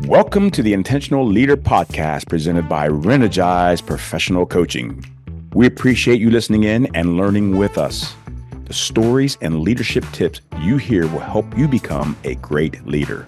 Welcome to the Intentional Leader Podcast presented by Renogize Professional Coaching. We appreciate you listening in and learning with us. The stories and leadership tips you hear will help you become a great leader.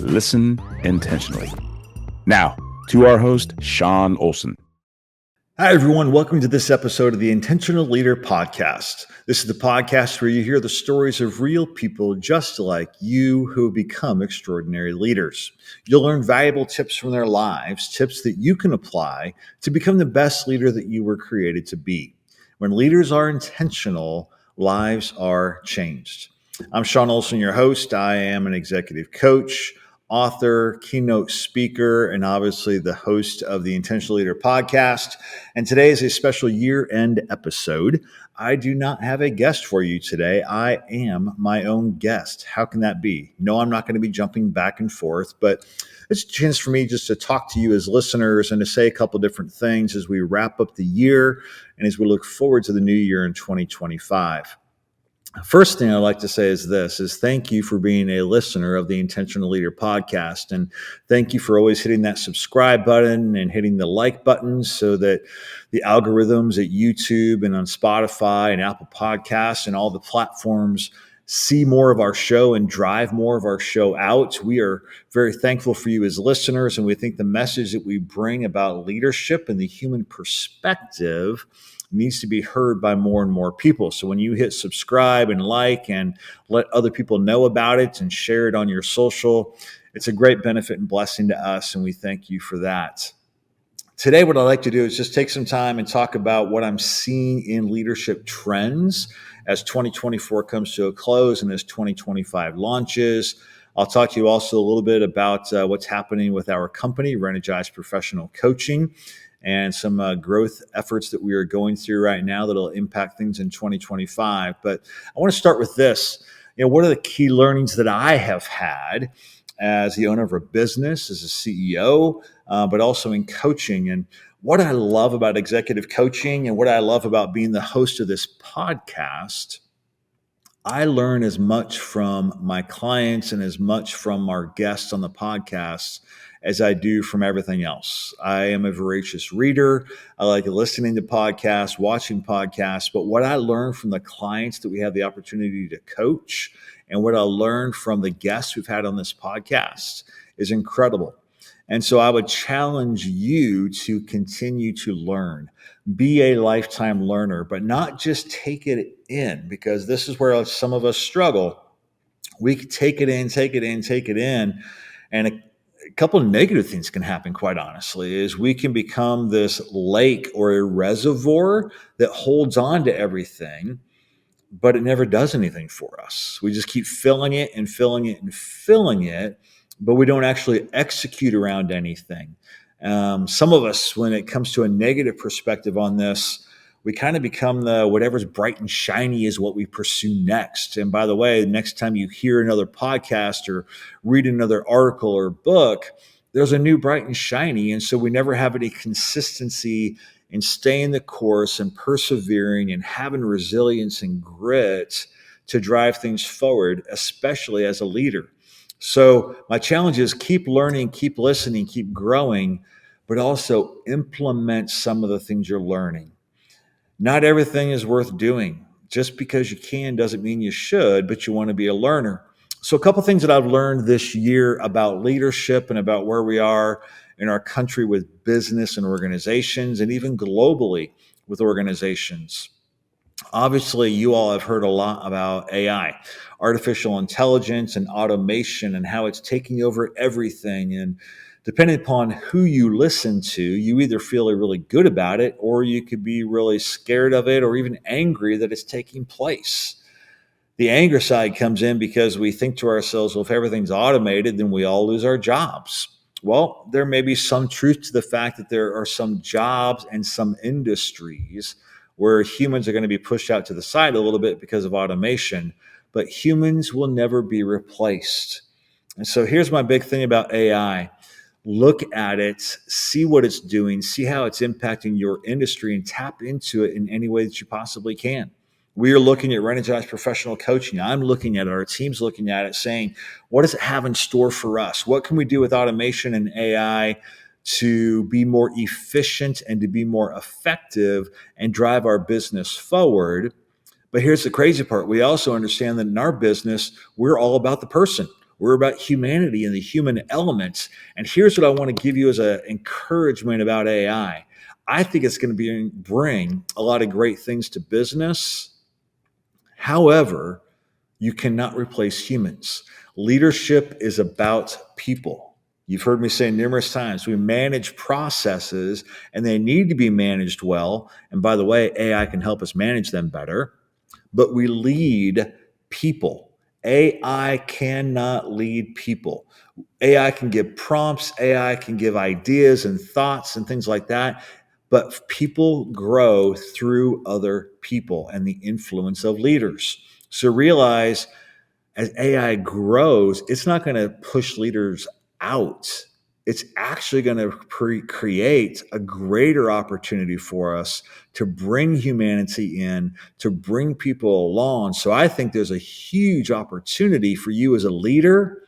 Listen intentionally. Now, to our host, Sean Olson. Hi, everyone. Welcome to this episode of the Intentional Leader Podcast. This is the podcast where you hear the stories of real people just like you who have become extraordinary leaders. You'll learn valuable tips from their lives, tips that you can apply to become the best leader that you were created to be. When leaders are intentional, lives are changed. I'm Sean Olson, your host. I am an executive coach, author, keynote speaker, and obviously the host of the Intentional Leader Podcast. And today is a special year-end episode. I do not have a guest for you today. I am my own guest. How can that be? No, I'm not going to be jumping back and forth, but it's a chance for me just to talk to you as listeners and to say a couple different things as we wrap up the year and as we look forward to the new year in 2025. First thing I'd like to say is thank you for being a listener of the Intentional Leader Podcast. And thank you for always hitting that subscribe button and hitting the like button so that the algorithms at YouTube and on Spotify and Apple Podcasts and all the platforms see more of our show and drive more of our show out. We are very thankful for you as listeners, and we think the message that we bring about leadership and the human perspective needs to be heard by more and more people. So when you hit subscribe and like and let other people know about it and share it on your social, it's a great benefit and blessing to us, and we thank you for that. Today, what I'd like to do is just take some time and talk about what I'm seeing in leadership trends as 2024 comes to a close and as 2025 launches. I'll talk to you also a little bit about what's happening with our company, Renogize Professional Coaching, and some growth efforts that we are going through right now that'll impact things in 2025. But I want to start with this. What are the key learnings that I have had as the owner of a business, as a CEO, but also in coaching? And what I love about executive coaching and what I love about being the host of this podcast, I learn as much from my clients and as much from our guests on the podcast as I do from everything else. I am a voracious reader. I like listening to podcasts, watching podcasts, but what I learn from the clients that we have the opportunity to coach and what I learned from the guests we've had on this podcast is incredible. And so I would challenge you to continue to learn, be a lifetime learner, but not just take it in, because this is where some of us struggle. We take it in, and a couple of negative things can happen, quite honestly, is we can become this lake or a reservoir that holds on to everything, but it never does anything for us. We just keep filling it and filling it and filling it, but we don't actually execute around anything. Some of us, when it comes to a negative perspective on this, we kind of become the whatever's bright and shiny is what we pursue next. And by the way, next time you hear another podcast or read another article or book, there's a new bright and shiny. And so we never have any consistency in staying the course and persevering and having resilience and grit to drive things forward, especially as a leader. So my challenge is keep learning, keep listening, keep growing, but also implement some of the things you're learning. Not everything is worth doing. Just because you can doesn't mean you should, but you want to be a learner. So a couple things that I've learned this year about leadership and about where we are in our country with business and organizations, and even globally with organizations. Obviously, you all have heard a lot about AI, artificial intelligence and automation, and how it's taking over everything. And depending upon who you listen to, you either feel really good about it, or you could be really scared of it, or even angry that it's taking place. The anger side comes in because we think to ourselves, well, if everything's automated, then we all lose our jobs. Well, there may be some truth to the fact that there are some jobs and some industries where humans are going to be pushed out to the side a little bit because of automation, but humans will never be replaced. And so here's my big thing about AI. Look at it, see what it's doing, see how it's impacting your industry, and tap into it in any way that you possibly can. We are looking at Renogize Professional Coaching. I'm looking at it. Our team's looking at it, saying, what does it have in store for us? What can we do with automation and AI to be more efficient and to be more effective and drive our business forward? But here's the crazy part. We also understand that in our business, we're all about the person. We're about humanity and the human elements. And here's what I want to give you as an encouragement about AI. I think it's going to bring a lot of great things to business. However, you cannot replace humans. Leadership is about people. You've heard me say numerous times, we manage processes and they need to be managed well. And by the way, AI can help us manage them better, but we lead people. AI cannot lead people. AI can give prompts, AI can give ideas and thoughts and things like that, but people grow through other people and the influence of leaders. So realize as AI grows, it's not going to push leaders out. It's actually going to create a greater opportunity for us to bring humanity in, to bring people along. So I think there's a huge opportunity for you as a leader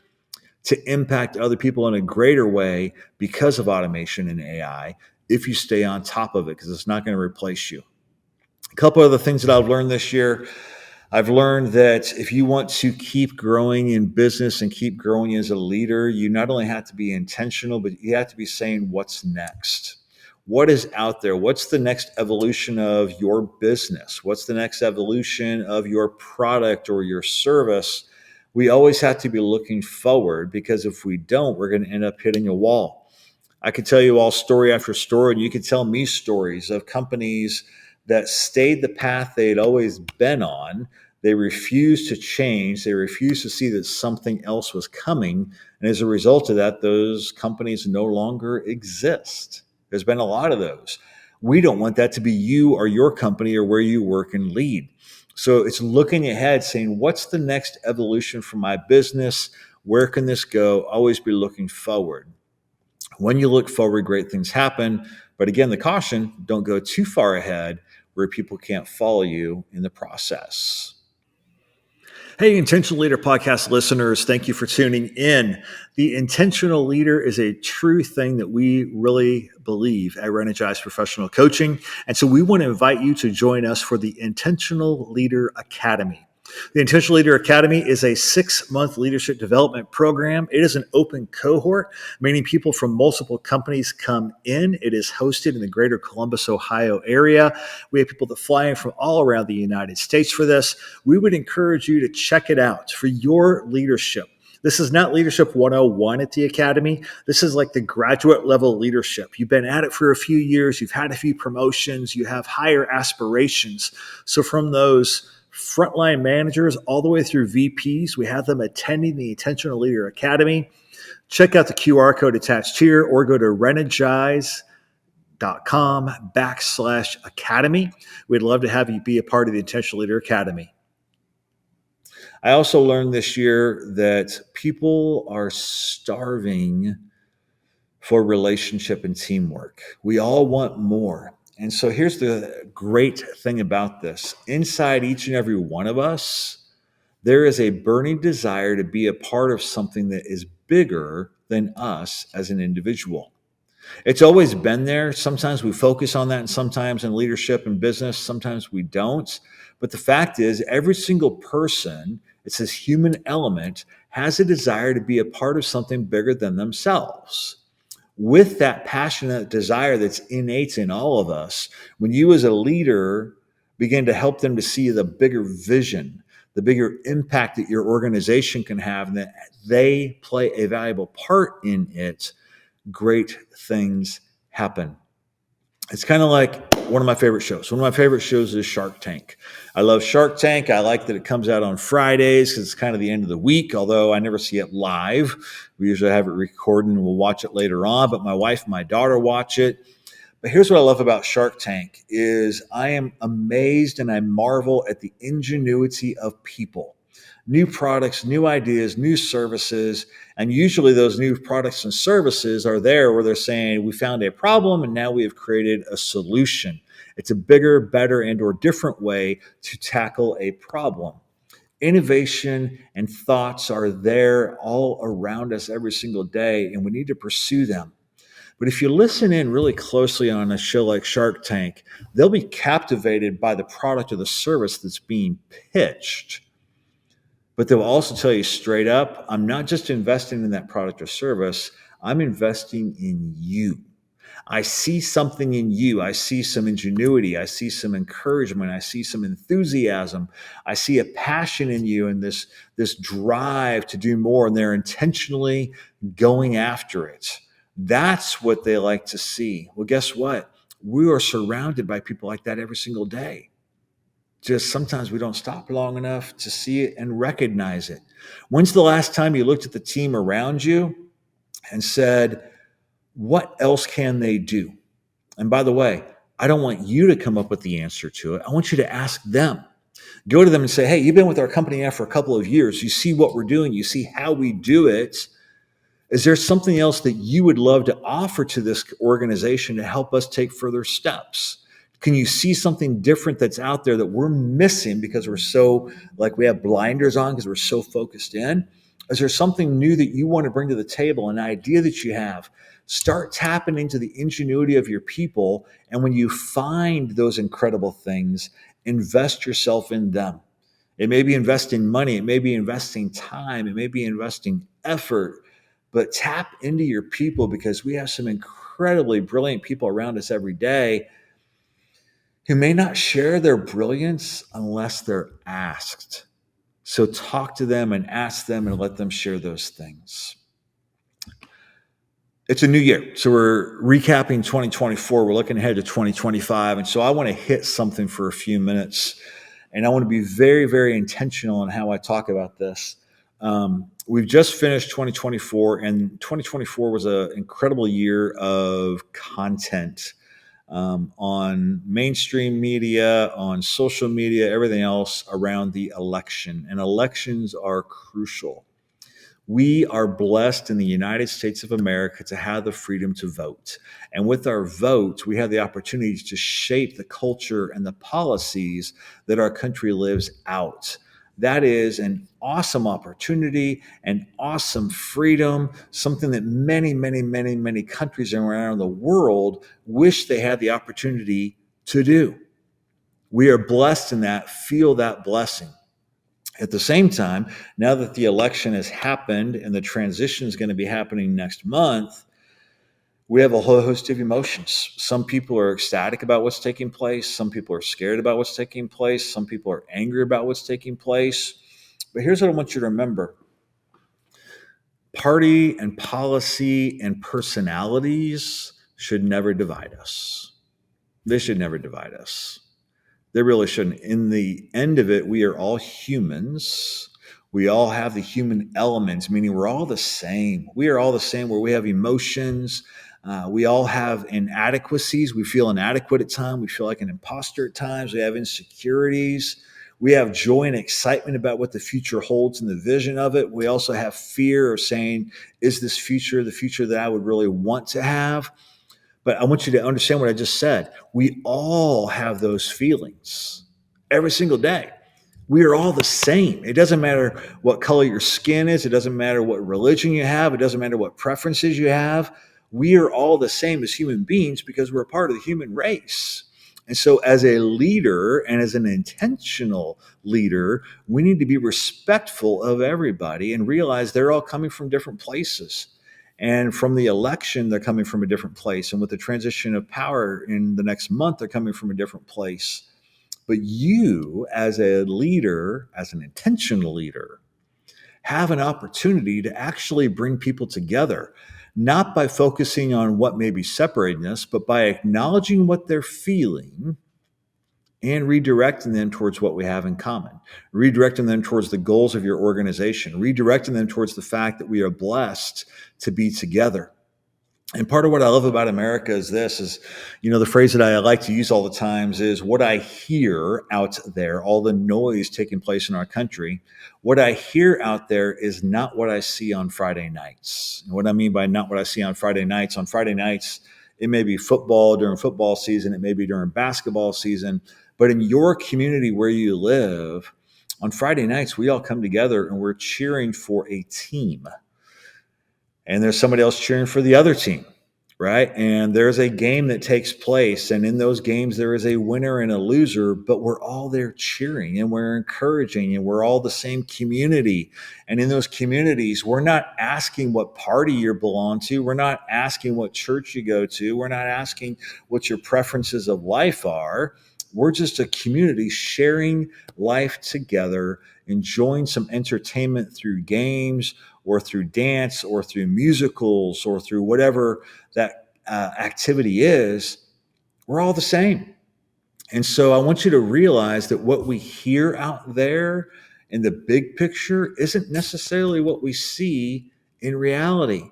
to impact other people in a greater way because of automation and AI if you stay on top of it, because it's not going to replace you. A couple other things that I've learned this year. I've learned that if you want to keep growing in business and keep growing as a leader, you not only have to be intentional, but you have to be saying, what's next? What is out there? What's the next evolution of your business? What's the next evolution of your product or your service? We always have to be looking forward, because if we don't, we're going to end up hitting a wall. I could tell you all story after story, and you could tell me stories of companies that stayed the path they had always been on. They refused to change. They refused to see that something else was coming. And as a result of that, those companies no longer exist. There's been a lot of those. We don't want that to be you or your company or where you work and lead. So it's looking ahead, saying, what's the next evolution for my business? Where can this go? Always be looking forward. When you look forward, great things happen. But again, the caution, don't go too far ahead where people can't follow you in the process. Hey, Intentional Leader podcast listeners, thank you for tuning in. The intentional leader is a true thing that we really believe at Renogize Professional Coaching. And so we want to invite you to join us for the Intentional Leader Academy. The Intentional Leader Academy is a 6-month leadership development program. It is an open cohort, meaning people from multiple companies come in. It is hosted in the greater Columbus, Ohio area. We have people that fly in from all around the United States for this. We would encourage you to check it out for your leadership. This is not Leadership 101 at the Academy. This is like the graduate level leadership. You've been at it for a few years. You've had a few promotions. You have higher aspirations. So from those frontline managers all the way through VPs, we have them attending the Intentional Leader Academy. Check out the QR code attached here or go to renogize.com/academy. We'd love to have you be a part of the Intentional Leader Academy. I also learned this year that people are starving for relationship and teamwork. We all want more. And so here's the great thing about this. Inside each and every one of us, there is a burning desire to be a part of something that is bigger than us as an individual. It's always been there. Sometimes we focus on that, and sometimes in leadership and business, sometimes we don't. But the fact is, every single person, it's this human element, has a desire to be a part of something bigger than themselves. With that passionate desire that's innate in all of us, when you as a leader begin to help them to see the bigger vision, the bigger impact that your organization can have, and that they play a valuable part in it, great things happen. It's kind of like one of my favorite shows. One of my favorite shows is Shark Tank. I love Shark Tank. I like that it comes out on Fridays because it's kind of the end of the week, although I never see it live. We usually have it recorded and we'll watch it later on, but my wife and my daughter watch it. But here's what I love about Shark Tank is I am amazed and I marvel at the ingenuity of people. New products, new ideas, new services. And usually those new products and services are there where they're saying, we found a problem and now we have created a solution. It's a bigger, better, and or different way to tackle a problem. Innovation and thoughts are there all around us every single day, and we need to pursue them. But if you listen in really closely on a show like Shark Tank, they'll be captivated by the product or the service that's being pitched. But they'll also tell you straight up, I'm not just investing in that product or service, I'm investing in you. I see something in you. I see some ingenuity. I see some encouragement. I see some enthusiasm. I see a passion in you and this drive to do more, and they're intentionally going after it. That's what they like to see. Well, guess what? We are surrounded by people like that every single day. Just sometimes we don't stop long enough to see it and recognize it. When's the last time you looked at the team around you and said, what else can they do? And by the way, I don't want you to come up with the answer to it. I want you to ask them. Go to them and say, hey, you've been with our company now for a couple of years. You see what we're doing. You see how we do it. Is there something else that you would love to offer to this organization to help us take further steps? Can you see something different that's out there that we're missing because we're so, like we have blinders on because we're so focused in? Is there something new that you want to bring to the table, an idea that you have? Start tapping into the ingenuity of your people. And when you find those incredible things, invest yourself in them. It may be investing money. It may be investing time. It may be investing effort. But tap into your people, because we have some incredibly brilliant people around us every day who may not share their brilliance unless they're asked. So talk to them and ask them and let them share those things. It's a new year. So we're recapping 2024. We're looking ahead to 2025. And so I want to hit something for a few minutes. And I want to be very, very intentional in how I talk about this. We've just finished 2024, and 2024 was an incredible year of content on mainstream media, on social media, everything else around the election. And elections are crucial. We are blessed in the United States of America to have the freedom to vote. And with our vote, we have the opportunity to shape the culture and the policies that our country lives out. That is an awesome opportunity, an awesome freedom, something that many, many, many, many countries around the world wish they had the opportunity to do. We are blessed in that, feel that blessing. At the same time, now that the election has happened and the transition is going to be happening next month, we have a whole host of emotions. Some people are ecstatic about what's taking place. Some people are scared about what's taking place. Some people are angry about what's taking place. But here's what I want you to remember. Party and policy and personalities should never divide us. They should never divide us. They really shouldn't. In the end of it, we are all humans. We all have the human elements, meaning we're all the same. We are all the same, where we have emotions. We all have inadequacies. We feel inadequate at times. We feel like an imposter at times. We have insecurities. We have joy and excitement about what the future holds and the vision of it. We also have fear of saying, is this future the future that I would really want to have? But I want you to understand what I just said. We all have those feelings every single day. We are all the same. It doesn't matter what color your skin is. It doesn't matter what religion you have. It doesn't matter what preferences you have. We are all the same as human beings because we're a part of the human race. And so as a leader and as an intentional leader, we need to be respectful of everybody and realize they're all coming from different places. And from the election, they're coming from a different place. And with the transition of power in the next month, they're coming from a different place. But you, as a leader, as an intentional leader, have an opportunity to actually bring people together, not by focusing on what may be separating us, but by acknowledging what they're feeling and redirecting them towards what we have in common, redirecting them towards the goals of your organization, redirecting them towards the fact that we are blessed to be together. And part of what I love about America is this, is, the phrase that I like to use all the times is what I hear out there, all the noise taking place in our country. What I hear out there is not what I see on Friday nights. And what I mean by not what I see on Friday nights It may be football during football season. It may be during basketball season. But in your community where you live, on Friday nights, we all come together and we're cheering for a team. And there's somebody else cheering for the other team, right? And there's a game that takes place. And in those games, there is a winner and a loser, but we're all there cheering and we're encouraging and we're all the same community. And in those communities, we're not asking what party you belong to. We're not asking what church you go to. We're not asking what your preferences of life are. We're just a community sharing life together, enjoying some entertainment through games or through dance or through musicals or through whatever that activity is. We're all the same. And so I want you to realize that what we hear out there in the big picture isn't necessarily what we see in reality.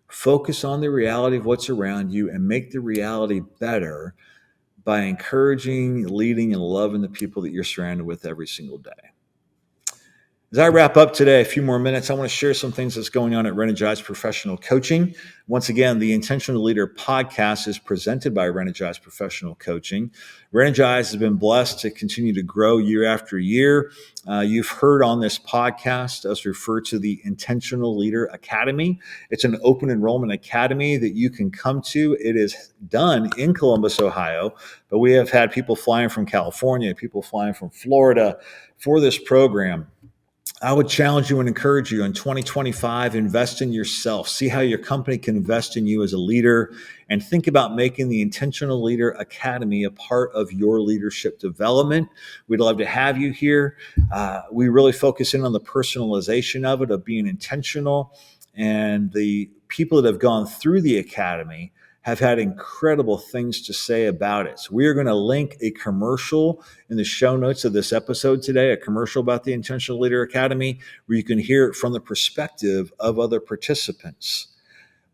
Focus on the reality of what's around you and make the reality better by encouraging, leading, and loving the people that you're surrounded with every single day. As I wrap up today, a few more minutes, I want to share some things that's going on at Renogize Professional Coaching. Once again, the Intentional Leader podcast is presented by Renogize Professional Coaching. Renogize has been blessed to continue to grow year after year. You've heard on this podcast us refer to the Intentional Leader Academy. It's an open enrollment academy that you can come to. It is done in Columbus, Ohio, but we have had people flying from California, people flying from Florida for this program. I would challenge you and encourage you in 2025, invest in yourself. See how your company can invest in you as a leader and think about making the Intentional Leader Academy a part of your leadership development. We'd love to have you here. We really focus in on the personalization of it, of being intentional. And the people that have gone through the academy have had incredible things to say about it. So we are going to link a commercial in the show notes of this episode today, a commercial about the Intentional Leader Academy, where you can hear it from the perspective of other participants.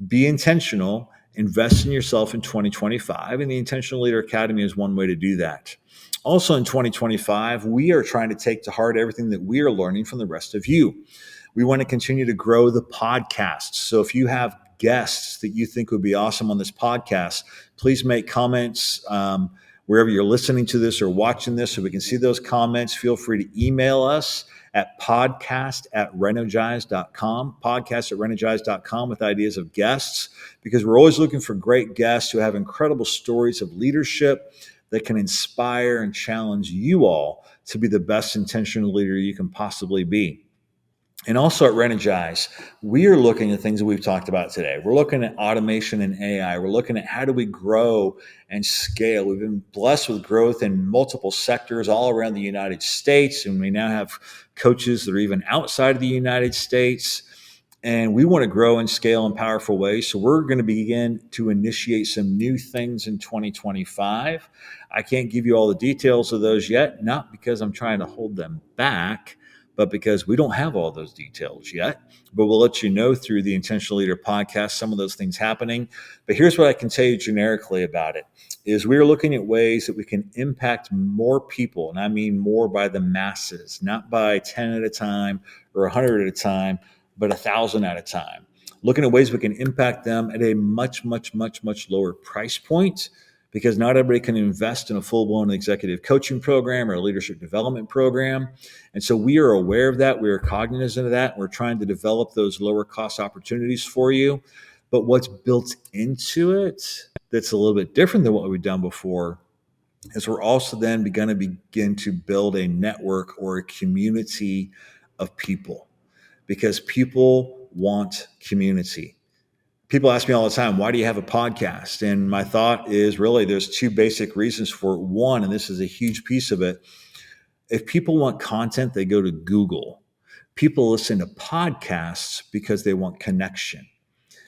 Be intentional, invest in yourself in 2025, and the Intentional Leader Academy is one way to do that. Also in 2025, we are trying to take to heart everything that we are learning from the rest of you. We want to continue to grow the podcast. So if you have guests that you think would be awesome on this podcast, please make comments wherever you're listening to this or watching this so we can see those comments. Feel free to email us at podcast@renogize.com, podcast@renogize.com with ideas of guests, because we're always looking for great guests who have incredible stories of leadership that can inspire and challenge you all to be the best intentional leader you can possibly be. And also at Renogize, we are looking at things that we've talked about today. We're looking at automation and AI. We're looking at how do we grow and scale. We've been blessed with growth in multiple sectors all around the United States, and we now have coaches that are even outside of the United States. And we want to grow and scale in powerful ways. So we're going to begin to initiate some new things in 2025. I can't give you all the details of those yet, not because I'm trying to hold them back, but because we don't have all those details yet. But we'll let you know through the Intentional Leader podcast some of those things happening. But here's what I can tell you generically about it, is we're looking at ways that we can impact more people. And I mean more by the masses, not by 10 at a time or 100 at a time, but 1,000 at a time. Looking at ways we can impact them at a much, much, much, much lower price point, because not everybody can invest in a full-blown executive coaching program or a leadership development program. And so we are aware of that. We are cognizant of that. We're trying to develop those lower cost opportunities for you. But what's built into it that's a little bit different than what we've done before is we're also then going to begin to build a network or a community of people, because people want community. People ask me all the time, why do you have a podcast? And my thought is really there's two basic reasons for it. One, and this is a huge piece of it, if people want content, they go to Google. People listen to podcasts because they want connection.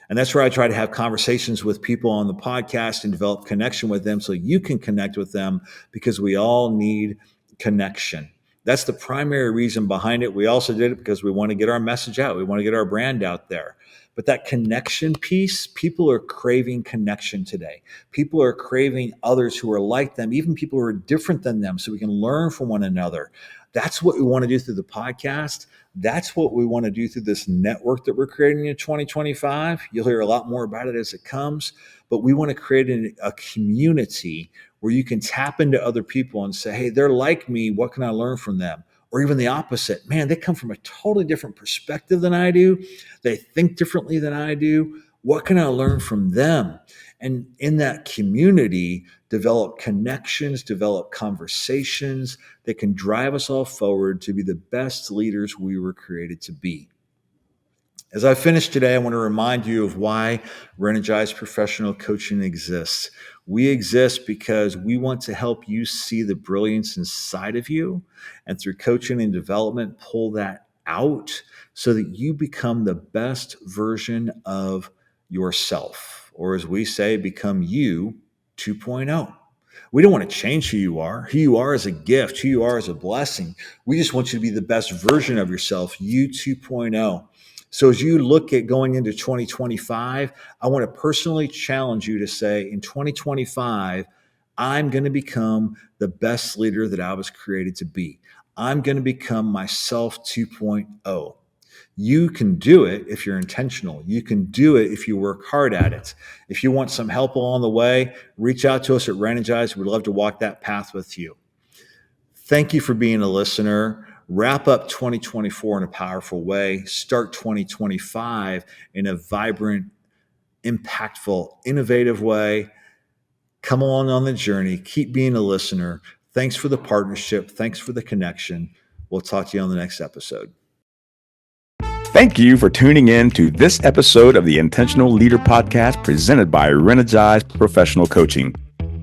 And that's where I try to have conversations with people on the podcast and develop connection with them so you can connect with them, because we all need connection. That's the primary reason behind it. We also did it because we want to get our message out. We want to get our brand out there. But that connection piece, people are craving connection today. People are craving others who are like them, even people who are different than them, so we can learn from one another. That's what we want to do through the podcast. That's what we want to do through this network that we're creating in 2025. You'll hear a lot more about it as it comes, but we want to create a community where you can tap into other people and say, hey, they're like me. What can I learn from them? Or even the opposite. Man, they come from a totally different perspective than I do. They think differently than I do. What can I learn from them? And in that community, develop connections, develop conversations that can drive us all forward to be the best leaders we were created to be. As I finish today, I want to remind you of why Renogize Professional Coaching exists. We exist because we want to help you see the brilliance inside of you, and through coaching and development, pull that out so that you become the best version of yourself, or as we say, become you 2.0. We don't want to change who you are. Who you are is a gift. Who you are is a blessing. We just want you to be the best version of yourself, you 2.0. So as you look at going into 2025, I want to personally challenge you to say, in 2025, I'm going to become the best leader that I was created to be. I'm going to become myself 2.0. You can do it if you're intentional. You can do it if you work hard at it. If you want some help along the way, reach out to us at Renogize. We'd love to walk that path with you. Thank you for being a listener. Wrap up 2024 in a powerful way. Start 2025 in a vibrant, impactful, innovative way. Come along on the journey. Keep being a listener. Thanks for the partnership. Thanks for the connection. We'll talk to you on the next episode. Thank you for tuning in to this episode of the Intentional Leader Podcast presented by Renogize Professional Coaching.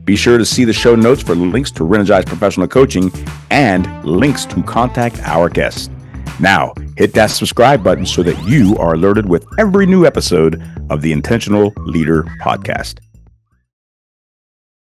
Be sure to see the show notes for links to Renogize Professional Coaching and links to contact our guests. Now, hit that subscribe button so that you are alerted with every new episode of the Intentional Leader Podcast.